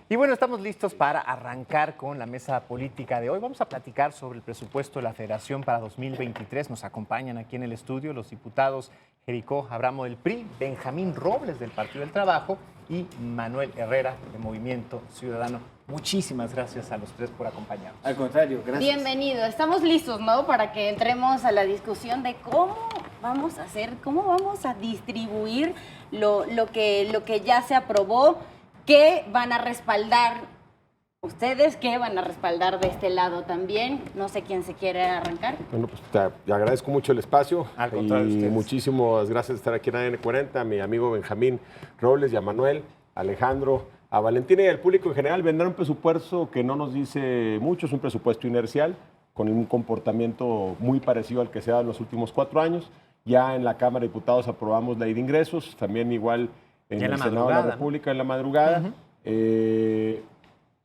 Y bueno, estamos listos para arrancar con la mesa política de hoy. Vamos a platicar sobre el presupuesto de la Federación para 2023. Nos acompañan aquí en el estudio los diputados Jericó Abramo del PRI, Benjamín Robles del Partido del Trabajo y Manuel Herrera de Movimiento Ciudadano. Muchísimas gracias a los tres por acompañarnos. Al contrario, gracias. Bienvenido. Estamos listos, ¿no? Para que entremos a la discusión de cómo vamos a hacer, cómo vamos a distribuir lo que ya se aprobó. ¿Qué van a respaldar ustedes? ¿Qué van a respaldar de este lado también? No sé quién se quiere arrancar. Bueno, pues te agradezco mucho el espacio. Al contrario, y ustedes. muchísimas gracias de estar aquí en AN40, a mi amigo Benjamín Robles y a Manuel, a Alejandro, a Valentina y al público en general. Vendrá un presupuesto que no nos dice mucho, es un presupuesto inercial, con un comportamiento muy parecido al que se ha dado en los últimos 4 años. Ya en la Cámara de Diputados aprobamos ley de ingresos, también igual en el Senado de la República en la madrugada.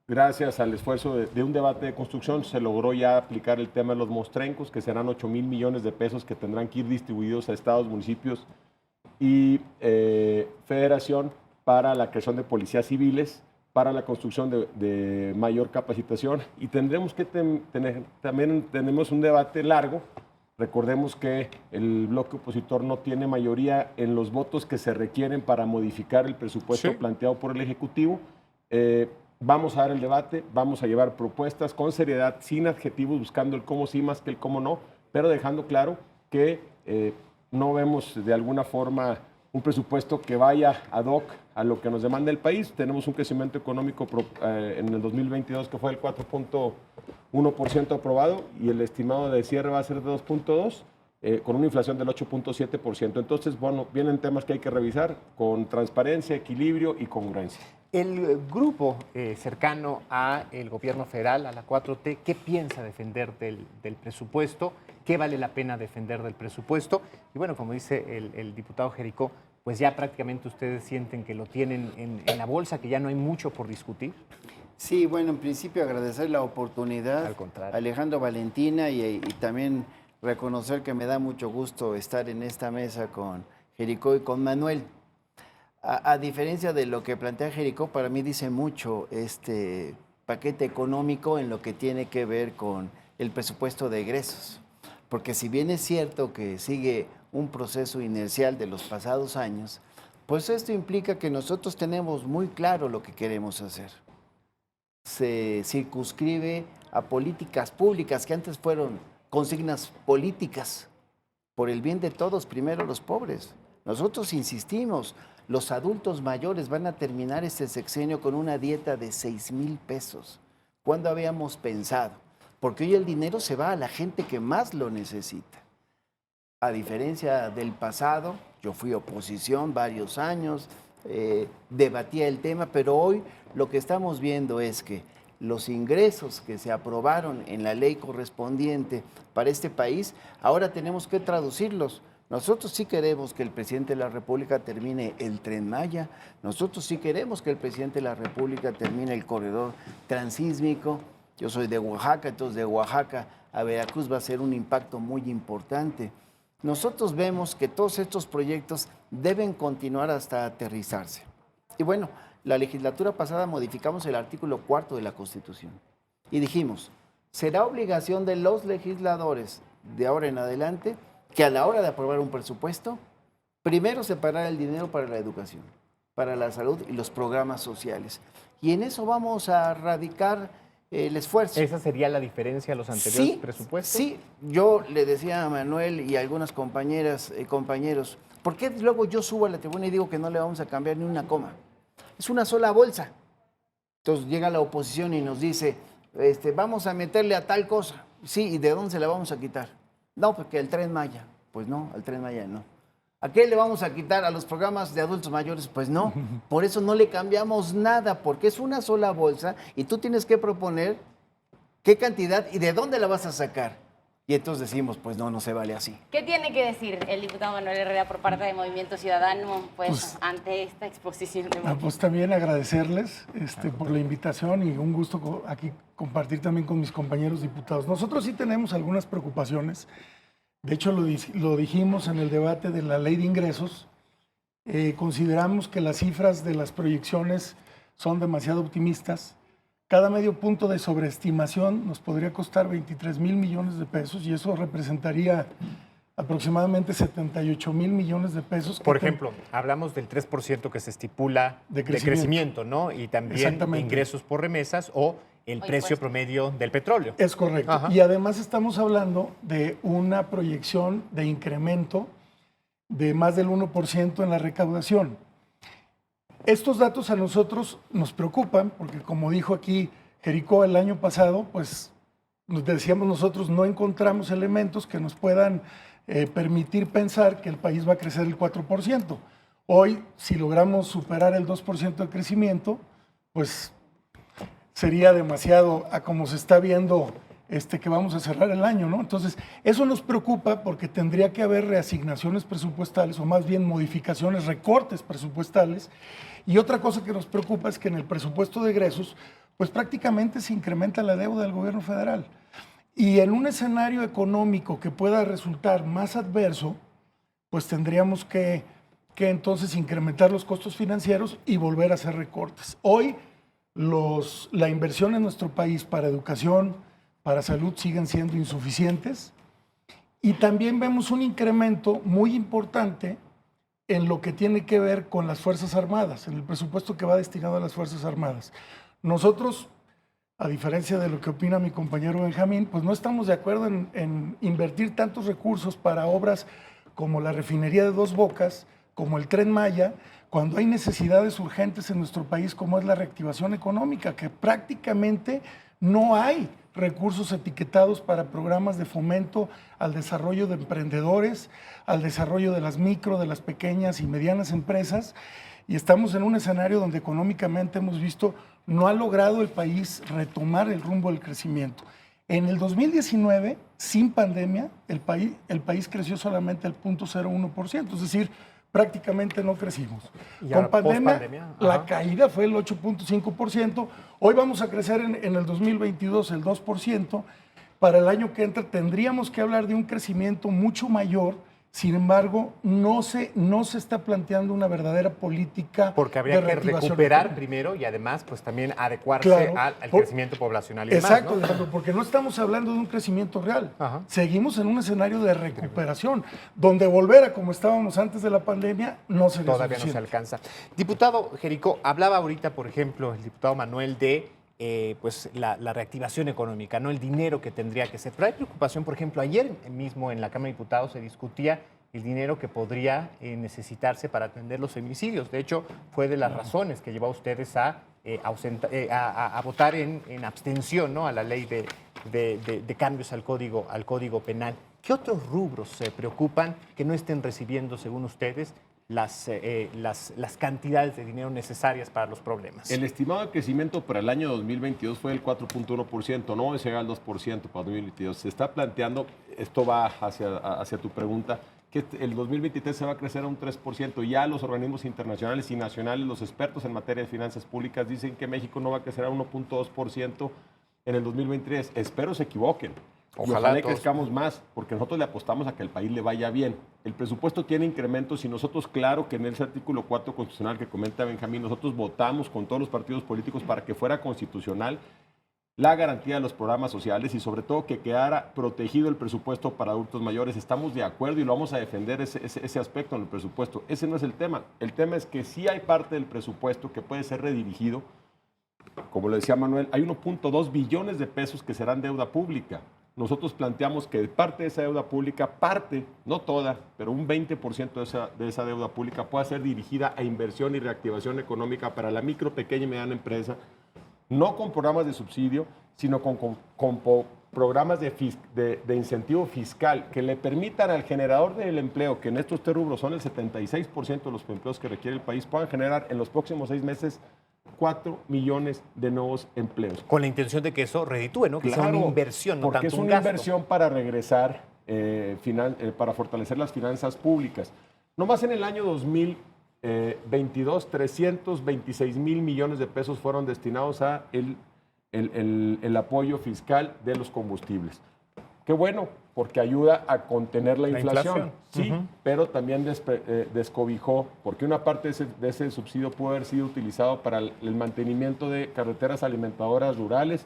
Gracias al esfuerzo de un debate de construcción se logró ya aplicar el tema de los mostrencos, que serán 8,000 millones de pesos que tendrán que ir distribuidos a estados, municipios y federación para la creación de policías civiles, para la construcción de mayor capacitación. Y tendremos que también tenemos un debate largo. Recordemos que el bloque opositor no tiene mayoría en los votos que se requieren para modificar el presupuesto planteado por el Ejecutivo. Vamos a dar el debate, vamos a llevar propuestas con seriedad, sin adjetivos, buscando el cómo sí más que el cómo no, pero dejando claro que no vemos de alguna forma un presupuesto que vaya ad hoc a lo que nos demanda el país. Tenemos un crecimiento económico en el 2022 que fue el 4,1% aprobado y el estimado de cierre va a ser de 2,2%, con una inflación del 8,7%. Entonces, bueno, vienen temas que hay que revisar con transparencia, equilibrio y congruencia. El grupo cercano al gobierno federal, a la 4T, ¿qué piensa defender del presupuesto? ¿Qué vale la pena defender del presupuesto? Y bueno, como dice el diputado Jericó, pues ya prácticamente ustedes sienten que lo tienen en la bolsa, que ya no hay mucho por discutir. Sí, bueno, en principio agradecer la oportunidad Al contrario. a Alejandro, Valentina y también reconocer que me da mucho gusto estar en esta mesa con Jericó y con Manuel. A diferencia de lo que plantea Jericó, para mí dice mucho este paquete económico en lo que tiene que ver con el presupuesto de egresos. Porque si bien es cierto que sigue un proceso inercial de los pasados años, pues esto implica que nosotros tenemos muy claro lo que queremos hacer. Se circunscribe a políticas públicas que antes fueron consignas políticas por el bien de todos, primero los pobres. Nosotros insistimos, los adultos mayores van a terminar este sexenio con una dieta de 6,000 pesos. ¿Cuándo habíamos pensado? Porque hoy el dinero se va a la gente que más lo necesita. A diferencia del pasado, yo fui oposición varios años, debatía el tema, pero hoy lo que estamos viendo es que los ingresos que se aprobaron en la ley correspondiente para este país, ahora tenemos que traducirlos. Nosotros sí queremos que el presidente de la República termine el Tren Maya, nosotros sí queremos que el presidente de la República termine el corredor transísmico. Yo soy de Oaxaca, entonces de Oaxaca a Veracruz va a ser un impacto muy importante. Nosotros vemos que todos estos proyectos deben continuar hasta aterrizarse. Y bueno, la legislatura pasada modificamos el artículo 4 de la Constitución y dijimos, será obligación de los legisladores de ahora en adelante que a la hora de aprobar un presupuesto, primero separar el dinero para la educación, para la salud y los programas sociales. Y en eso vamos a radicar el esfuerzo. ¿Esa sería la diferencia a los anteriores presupuestos? Sí, yo le decía a Manuel y a algunas compañeras y compañeros, ¿por qué luego yo subo a la tribuna y digo que no le vamos a cambiar ni una coma? Es una sola bolsa. Entonces llega la oposición y nos dice, vamos a meterle a tal cosa. Sí, ¿y de dónde se la vamos a quitar? No, porque el Tren Maya. Pues no, al Tren Maya no. ¿A qué le vamos a quitar? ¿A los programas de adultos mayores? Pues no. Por eso no le cambiamos nada, porque es una sola bolsa y tú tienes que proponer qué cantidad y de dónde la vas a sacar. Y entonces decimos, pues no, no se vale así. ¿Qué tiene que decir el diputado Manuel Herrera por parte de Movimiento Ciudadano pues ante esta exposición de pues también agradecerles por la invitación y un gusto aquí compartir también con mis compañeros diputados. Nosotros sí tenemos algunas preocupaciones. De hecho, lo dijimos en el debate de la ley de ingresos. Consideramos que las cifras de las proyecciones son demasiado optimistas. Cada medio punto de sobreestimación nos podría costar 23 mil millones de pesos y eso representaría aproximadamente 78 mil millones de pesos. Por ejemplo, hablamos del 3% que se estipula de crecimiento, ¿no? Y también ingresos por remesas o el precio promedio del petróleo. Es correcto. Ajá. Y además estamos hablando de una proyección de incremento de más del 1% en la recaudación. Estos datos a nosotros nos preocupan porque, como dijo aquí Jericó el año pasado, pues nos decíamos nosotros, no encontramos elementos que nos puedan permitir pensar que el país va a crecer el 4%. Hoy, si logramos superar el 2% de crecimiento, pues sería demasiado a como se está viendo que vamos a cerrar el año, ¿no? Entonces, eso nos preocupa porque tendría que haber reasignaciones presupuestales o más bien modificaciones, recortes presupuestales. Y otra cosa que nos preocupa es que en el presupuesto de egresos, pues prácticamente se incrementa la deuda del gobierno federal. Y en un escenario económico que pueda resultar más adverso, pues tendríamos que entonces incrementar los costos financieros y volver a hacer recortes. Hoy, la inversión en nuestro país para educación, para salud siguen siendo insuficientes y también vemos un incremento muy importante en lo que tiene que ver con las Fuerzas Armadas, en el presupuesto que va destinado a las Fuerzas Armadas. Nosotros, a diferencia de lo que opina mi compañero Benjamín, pues no estamos de acuerdo en invertir tantos recursos para obras como la refinería de Dos Bocas, como el Tren Maya, cuando hay necesidades urgentes en nuestro país como es la reactivación económica, que prácticamente no hay recursos etiquetados para programas de fomento al desarrollo de emprendedores, al desarrollo de las micro, de las pequeñas y medianas empresas, y estamos en un escenario donde económicamente hemos visto no ha logrado el país retomar el rumbo del crecimiento. En el 2019, sin pandemia, el país creció solamente al 0.01%, es decir, prácticamente no crecimos. Con pandemia, la caída fue el 8.5%. Hoy vamos a crecer en el 2022 el 2%. Para el año que entra tendríamos que hablar de un crecimiento mucho mayor. Sin embargo, no se está planteando una verdadera política. Porque habría que recuperar primero y además pues también adecuarse al crecimiento poblacional y exacto, demás, ¿no? Porque no estamos hablando de un crecimiento real. Ajá. Seguimos en un escenario de recuperación, donde volver a como estábamos antes de la pandemia no sería todavía suficiente. No se alcanza. Diputado Jericó, hablaba ahorita, por ejemplo, el diputado Manuel de pues la reactivación económica, no el dinero que tendría que ser. Pero hay preocupación, por ejemplo, ayer mismo en la Cámara de Diputados se discutía el dinero que podría necesitarse para atender los feminicidios. De hecho, fue de las razones que llevó a ustedes a votar en abstención, ¿no?, a la ley de cambios al Código Penal. ¿Qué otros rubros se preocupan que no estén recibiendo, según ustedes, las cantidades de dinero necesarias para los problemas? El estimado de crecimiento para el año 2022 fue del 4.1%, no llega al 2% para 2022. Se está planteando, esto va hacia tu pregunta, que el 2023 se va a crecer a un 3%. Ya los organismos internacionales y nacionales, los expertos en materia de finanzas públicas, dicen que México no va a crecer a 1.2% en el 2023. Espero se equivoquen. Ojalá crezcamos más, porque nosotros le apostamos a que el país le vaya bien. El presupuesto tiene incrementos y nosotros, claro que en ese artículo 4 constitucional que comenta Benjamín, nosotros votamos con todos los partidos políticos para que fuera constitucional la garantía de los programas sociales y sobre todo que quedara protegido el presupuesto para adultos mayores. Estamos de acuerdo y lo vamos a defender ese aspecto en el presupuesto. Ese no es el tema. El tema es que sí hay parte del presupuesto que puede ser redirigido. Como lo decía Manuel, hay 1.2 billones de pesos que serán deuda pública. Nosotros planteamos que parte de esa deuda pública, no toda, pero un 20% de esa deuda pública pueda ser dirigida a inversión y reactivación económica para la micro, pequeña y mediana empresa, no con programas de subsidio, sino con programas de incentivo fiscal que le permitan al generador del empleo, que en estos tres rubros son el 76% de los empleos que requiere el país, puedan generar en los próximos 6 meses 4 millones de nuevos empleos. Con la intención de que eso reditúe, ¿no? Que claro, sea una inversión, no porque tanto es una inversión para regresar, para fortalecer las finanzas públicas. Nomás en el año 2022, 326 mil millones de pesos fueron destinados a el apoyo fiscal de los combustibles. Qué bueno, porque ayuda a contener la La inflación. inflación. Sí, pero también descobijó, porque una parte de ese subsidio pudo haber sido utilizado para el mantenimiento de carreteras alimentadoras rurales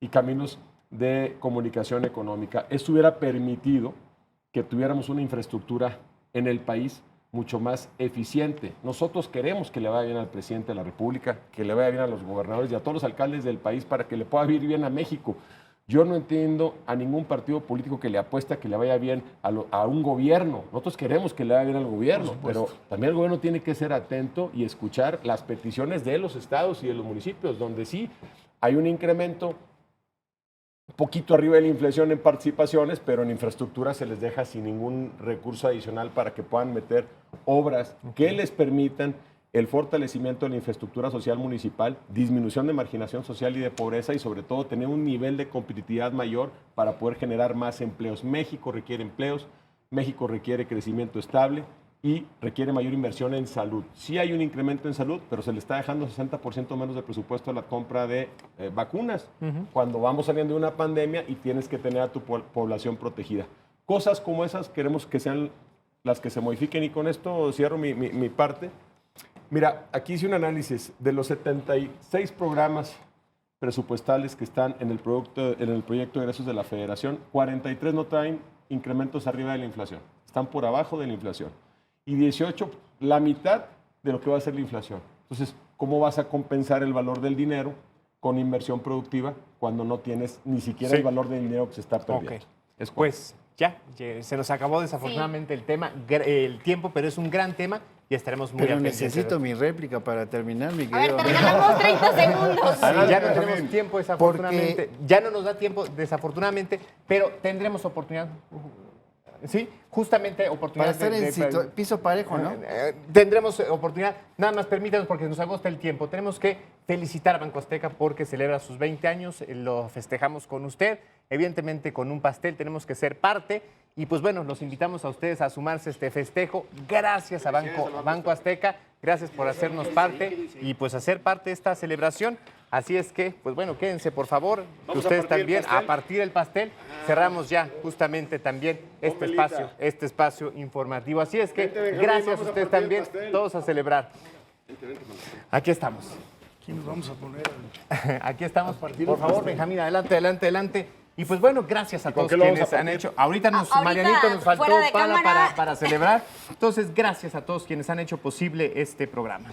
y caminos de comunicación económica. Esto hubiera permitido que tuviéramos una infraestructura en el país mucho más eficiente. Nosotros queremos que le vaya bien al presidente de la República, que le vaya bien a los gobernadores y a todos los alcaldes del país para que le pueda ir bien a México. Yo no entiendo a ningún partido político que le apuesta que le vaya bien a un gobierno. Nosotros queremos que le vaya bien al gobierno, pero también el gobierno tiene que ser atento y escuchar las peticiones de los estados y de los municipios, donde sí hay un incremento un poquito arriba de la inflación en participaciones, pero en infraestructura se les deja sin ningún recurso adicional para que puedan meter obras que les permitan el fortalecimiento de la infraestructura social municipal, disminución de marginación social y de pobreza y sobre todo tener un nivel de competitividad mayor para poder generar más empleos. México requiere empleos, México requiere crecimiento estable y requiere mayor inversión en salud. Sí hay un incremento en salud, pero se le está dejando 60% menos de presupuesto a la compra de vacunas cuando vamos saliendo de una pandemia y tienes que tener a tu población protegida. Cosas como esas queremos que sean las que se modifiquen y con esto cierro mi parte. Mira, aquí hice un análisis de los 76 programas presupuestales que están en el proyecto de egresos de la Federación, 43 no traen incrementos arriba de la inflación, están por abajo de la inflación. Y 18, la mitad de lo que va a ser la inflación. Entonces, ¿cómo vas a compensar el valor del dinero con inversión productiva cuando no tienes ni siquiera el valor del dinero que se está perdiendo? Ok. Pues ya, se nos acabó desafortunadamente el tiempo, pero es un gran tema y estaremos muy Pero atentos. necesito mi réplica para terminar, mi A ver, querido. te regalamos 30 segundos. Ya no tenemos tiempo, desafortunadamente. Ya no nos da tiempo, desafortunadamente, pero tendremos oportunidad. Sí, justamente oportunidad. Para estar en piso parejo, ¿no? Tendremos oportunidad. Nada más permítanos porque nos agosta el tiempo. Tenemos que felicitar a Banco Azteca porque celebra sus 20 años. Lo festejamos con usted, evidentemente con un pastel. Tenemos que ser parte. Y pues bueno, los invitamos a ustedes a sumarse a este festejo. Gracias a Banco Azteca. Gracias por hacernos parte y pues hacer parte de esta celebración. Así es que, pues bueno, quédense por favor. Ustedes también a partir del pastel. Cerramos ya justamente también este espacio informativo. Así es que gracias a ustedes también, todos a celebrar. Aquí estamos. Aquí nos vamos a poner. Aquí estamos. Por favor, Benjamín, adelante. Y pues bueno, gracias a todos quienes han hecho. Ahorita Marianito nos faltó fuera de cámara. para celebrar. Entonces, gracias a todos quienes han hecho posible este programa.